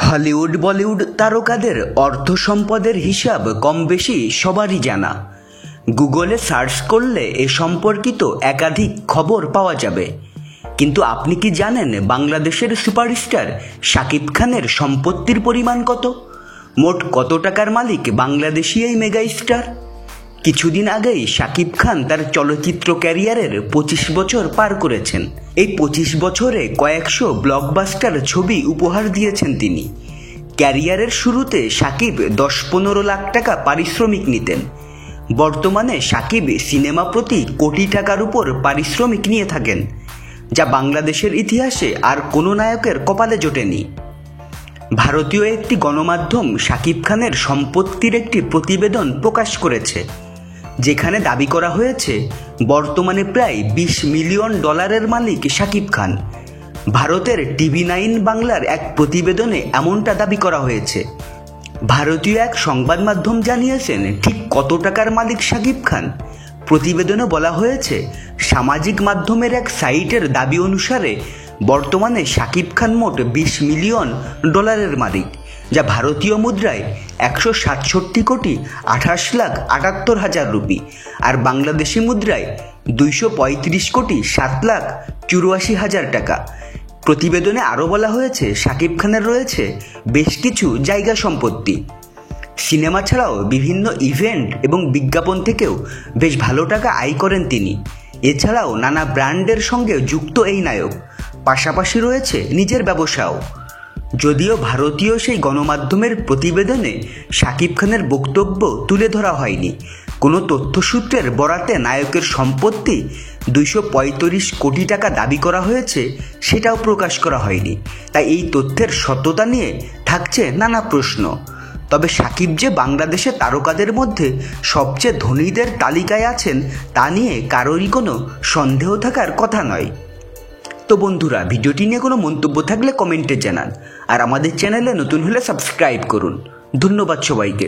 Hollywood Bollywood তারকাদের অর্থ সম্পদের হিসাব কম বেশি সবারই জানা। গুগলে সার্চ করলে এ সম্পর্কিত একাধিক খবর পাওয়া যাবে। কিন্তু আপনি কি জানেন বাংলাদেশের সুপারস্টার শাকিব খানের সম্পত্তির পরিমাণ কত? মোট কত টাকার মালিক বাংলাদেশি এই মেগা স্টার? কিছুদিন আগেই শাকিব খান তার চলচ্চিত্র ক্যারিয়ারের 25 বছর পার করেছেন। এই 25 বছরে কয়েকশো ব্লকবাস্টার ছবি উপহার দিয়েছেন তিনি। ক্যারিয়ারের শুরুতে শাকিব 10-15 লাখ টাকা পারিশ্রমিক নিতেন। বর্তমানে শাকিব সিনেমা প্রতি কোটি টাকার উপর পারিশ্রমিক নিয়ে থাকেন, যা বাংলাদেশের ইতিহাসে আর কোনো নায়কের কপালে জোটেনি। ভারতীয় একটি গণমাধ্যম শাকিব খানের সম্পত্তির একটি প্রতিবেদন প্রকাশ করেছে, যেখানে দাবি করা হয়েছে বর্তমানে প্রায় $20 মিলিয়ন মালিক শাকিব খান। ভারতের TV9 বাংলার এক প্রতিবেদনে এমনটা দাবি করা হয়েছে। ভারতীয় এক সংবাদ মাধ্যম জানিয়েছেন ঠিক কত টাকার মালিক শাকিব খান। প্রতিবেদনে বলা হয়েছে, সামাজিক মাধ্যমের এক সাইটের দাবি অনুসারে বর্তমানে শাকিব খান মোট $20 মিলিয়ন মালিক, যা ভারতীয় মুদ্রায় 167,28,78,000 রুপি আর বাংলাদেশি মুদ্রায় 235,07,84,000 টাকা। প্রতিবেদনে আরও বলা হয়েছে, শাকিব খানের রয়েছে বেশ কিছু জায়গা সম্পত্তি। সিনেমা ছাড়াও বিভিন্ন ইভেন্ট এবং বিজ্ঞাপন থেকেও বেশ ভালো টাকা আয় করেন তিনি। এছাড়াও নানা ব্র্যান্ডের সঙ্গে যুক্ত এই নায়ক, পাশাপাশি রয়েছে নিজের ব্যবসাও। যদিও ভারতীয় সেই গণমাধ্যমের প্রতিবেদনে শাকিব খানের বক্তব্য তুলে ধরা হয়নি, কোনো তথ্যসূত্রের বরাতে নায়কের সম্পত্তি 235 কোটি টাকা দাবি করা হয়েছে সেটাও প্রকাশ করা হয়নি। তাই এই তথ্যের সত্যতা নিয়ে থাকছে নানা প্রশ্ন। তবে শাকিব যে বাংলাদেশের তারকাদের মধ্যে সবচেয়ে ধনীদের তালিকায় আছেন তা নিয়ে কারোরই কোনো সন্দেহ থাকার কথা নয়। তো বন্ধুরা, ভিডিওটি নিয়ে কোনো মন্তব্য থাকলে কমেন্টে জানান, আর আমাদের চ্যানেলে নতুন হলে সাবস্ক্রাইব করুন। ধন্যবাদ সবাইকে।